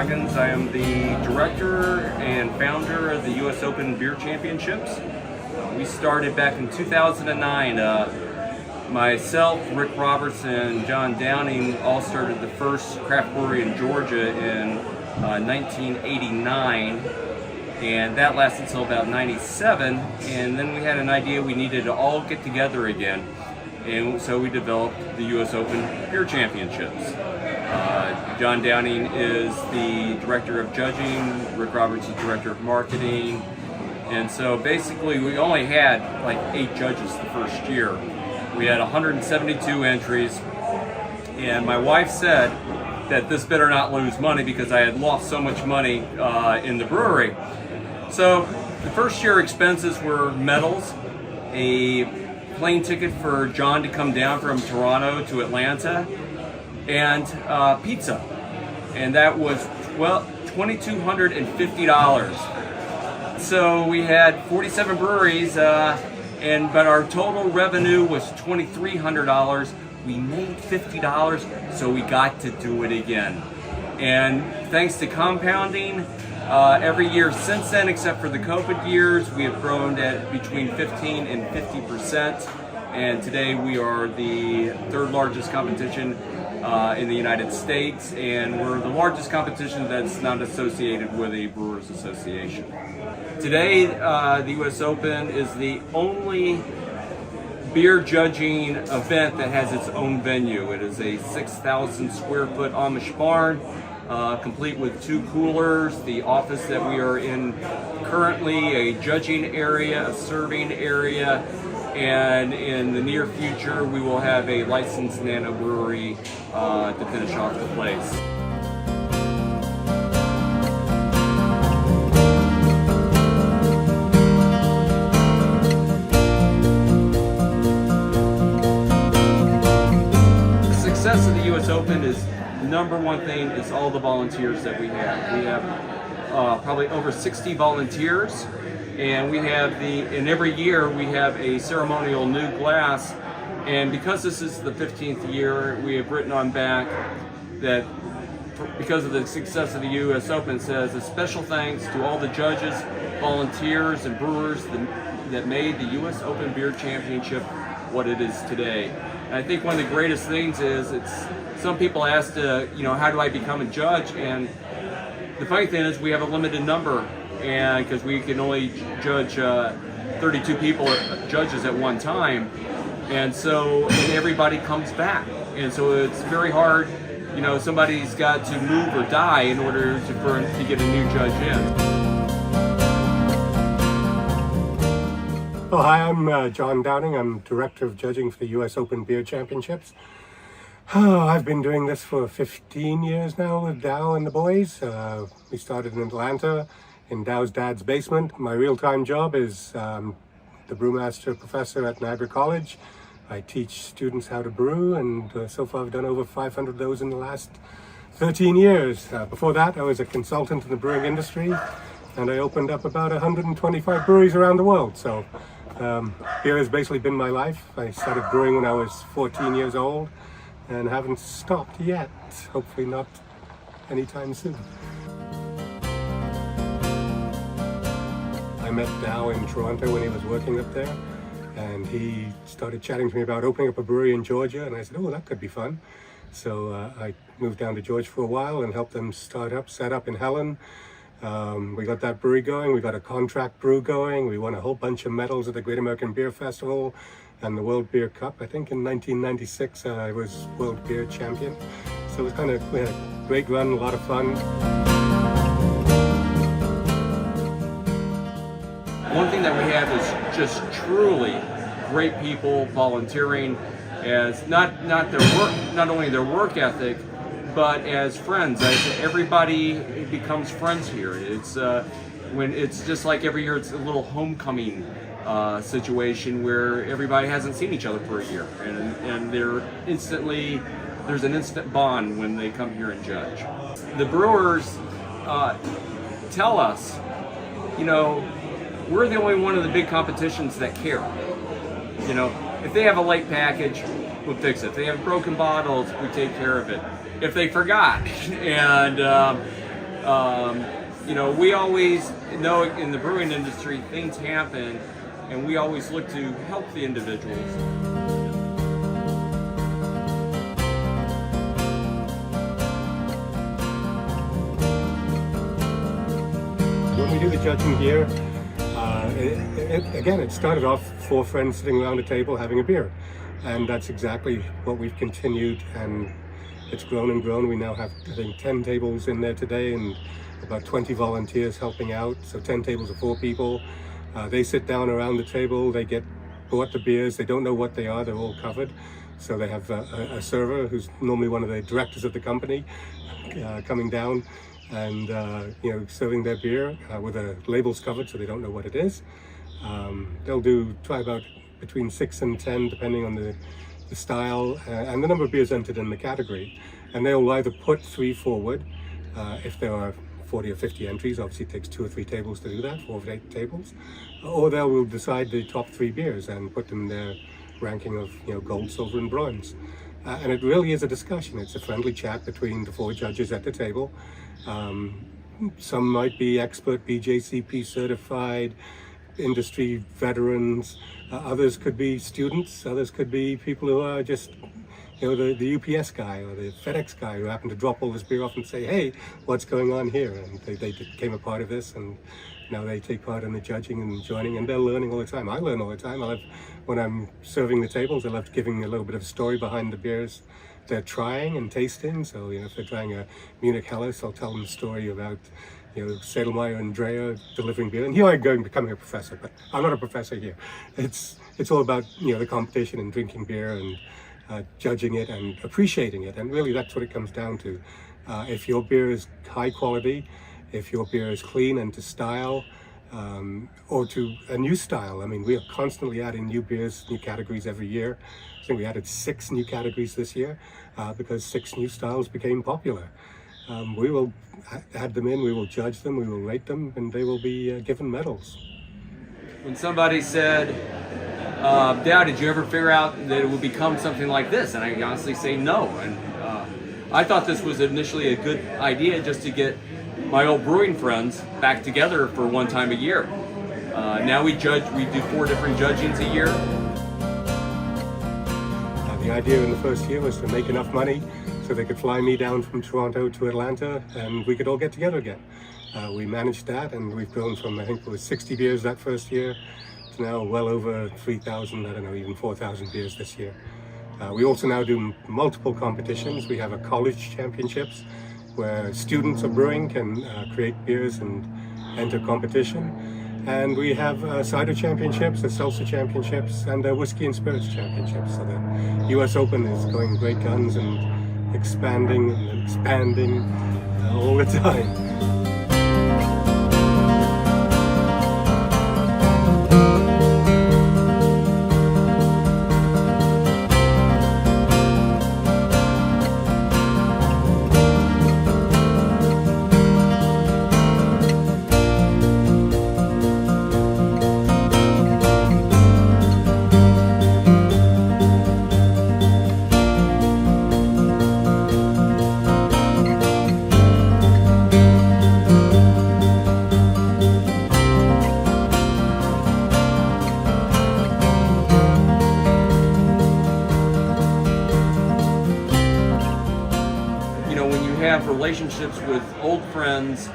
Scoggins. I am the director and founder of the U.S. Open Beer Championships. We started back in 2009. Myself, Rick Roberts, and Jon Downing all started the first craft brewery in Georgia in 1989, and that lasted until about 97. And then we had an idea we needed to all get together again, and so we developed the U.S. Open Beer Championships. Jon Downing is the director of judging, Rick Roberts is director of marketing, and so basically we only had like 8 judges the first year. We had 172 entries, and my wife said that this better not lose money because I had lost so much money in the brewery. So the first year expenses were medals, a plane ticket for John to come down from Toronto to Atlanta, and pizza, and that was $2,250. So we had 47 breweries, but our total revenue was $2,300. We made $50, so we got to do it again. And thanks to compounding, every year since then, except for the COVID years, we have grown at between 15 and 50%. And today we are the 3rd largest competition in the United States, and we're the largest competition that's not associated with a Brewers Association. Today, the U.S. Open is the only beer judging event that has its own venue. It is a 6,000 square foot Amish barn, complete with 2 coolers, the office that we are in currently, a judging area, a serving area, and in the near future we will have a licensed nano brewery to finish off the place. The success of the U.S. Open is, the number one thing is all the volunteers that we have. We have probably over 60 volunteers. And we have and every year we have a ceremonial new glass, and because this is the 15th year, we have written on back that because of the success of the U.S. Open, it says a special thanks to all the judges, volunteers, and brewers that made the U.S. Open Beer Championship what it is today. And I think one of the greatest things is some people ask how do I become a judge? And the funny thing is we have a limited number, and because we can only judge 32 judges at one time, and everybody comes back, and so it's very hard. Somebody's got to move or die in order to get a new judge in. Oh, hi, I'm Jon Downing. I'm director of judging for the U.S. Open Beer Championships. I've been doing this for 15 years now with Dow and the boys. We started in Atlanta, in Dow's dad's basement. My real-time job is the brewmaster professor at Niagara College. I teach students how to brew, and so far I've done over 500 of those in the last 13 years. Before that, I was a consultant in the brewing industry, and I opened up about 125 breweries around the world. So beer has basically been my life. I started brewing when I was 14 years old, and haven't stopped yet. Hopefully not anytime soon. I met Dow in Toronto when he was working up there, and he started chatting to me about opening up a brewery in Georgia, and I said, oh, that could be fun. So I moved down to Georgia for a while and helped them set up in Helen. We got that brewery going, we got a contract brew going, we won a whole bunch of medals at the Great American Beer Festival and the World Beer Cup. I think in 1996 I was World Beer Champion. So it was we had a great run, a lot of fun. One thing that we have is just truly great people volunteering as not only their work ethic, but as friends. As everybody becomes friends here. It's just like every year it's a little homecoming situation where everybody hasn't seen each other for a year, and there's an instant bond when they come here and judge. The brewers tell us, we're the only one of the big competitions that care. If they have a late package, we'll fix it. If they have broken bottles, we take care of it. If they forgot, and We always know in the brewing industry things happen, and we always look to help the individuals. When we do the judging beer, it started off 4 friends sitting around a table having a beer, and that's exactly what we've continued, and it's grown and grown. We now have, I think, 10 tables in there today and about 20 volunteers helping out, so 10 tables of 4 people. They sit down around the table, they get bought the beers, they don't know what they are, they're all covered. So they have a server who's normally one of the directors of the company coming down and serving their beer with the labels covered so they don't know what it is. They'll try about between 6 and 10 depending on the style and the number of beers entered in the category. And they'll either put 3 forward if there are 40 or 50 entries. Obviously it takes 2 or 3 tables to do that, 4 or 8 tables. Or they will decide the top 3 beers and put them in their ranking of gold, silver and bronze. And it really is a discussion. It's a friendly chat between the 4 judges at the table. Some might be expert BJCP certified, industry veterans. Others could be students. Others could be people who are just the UPS guy or the FedEx guy who happened to drop all this beer off and say, hey, what's going on here? And they became a part of this, and now they take part in the judging and joining, and they're learning all the time. I learn all the time. When I'm serving the tables, I love giving a little bit of a story behind the beers they're trying and tasting. So if they're trying a Munich Helles, I'll tell them a story about Sedelmeier and Dreher delivering beer. And here I'm going becoming a professor, but I'm not a professor here. It's all about the competition and drinking beer and judging it and appreciating it, and really that's what it comes down to. If your beer is high quality, if your beer is clean and to style, or to a new style. I mean, we are constantly adding new beers, new categories every year. I think we added 6 new categories this year because 6 new styles became popular. We will add them in, we will judge them, we will rate them, and they will be given medals. When somebody said, Dow, did you ever figure out that it would become something like this? And I honestly say no. And I thought this was initially a good idea just to get my old brewing friends back together for one time a year. Now we do 4 different judgings a year. The idea in the first year was to make enough money so they could fly me down from Toronto to Atlanta and we could all get together again. We managed that, and we've grown from, I think it was 60 beers that first year to now well over 3,000, I don't know, even 4,000 beers this year. We also now do multiple competitions. We have a college championships where students of brewing can create beers and enter competition. And we have cider championships, the seltzer championships, and whiskey and spirits championships. So the US Open is going great guns and expanding all the time. Have relationships with old friends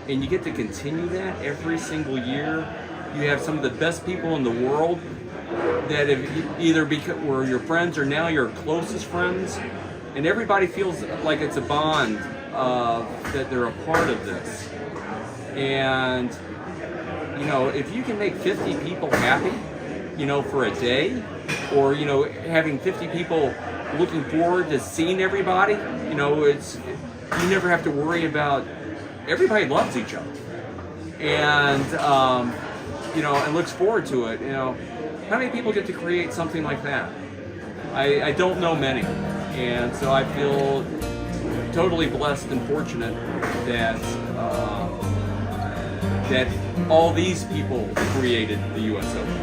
and you get to continue that every single year. You have some of the best people in the world that have either were your friends or now your closest friends, and everybody feels like it's a bond that they're a part of this. And if you can make 50 people happy for a day, or having 50 people looking forward to seeing everybody, you never have to worry about, everybody loves each other and and looks forward to it. How many people get to create something like that? I don't know many, and so I feel totally blessed and fortunate that that all these people created the US Open.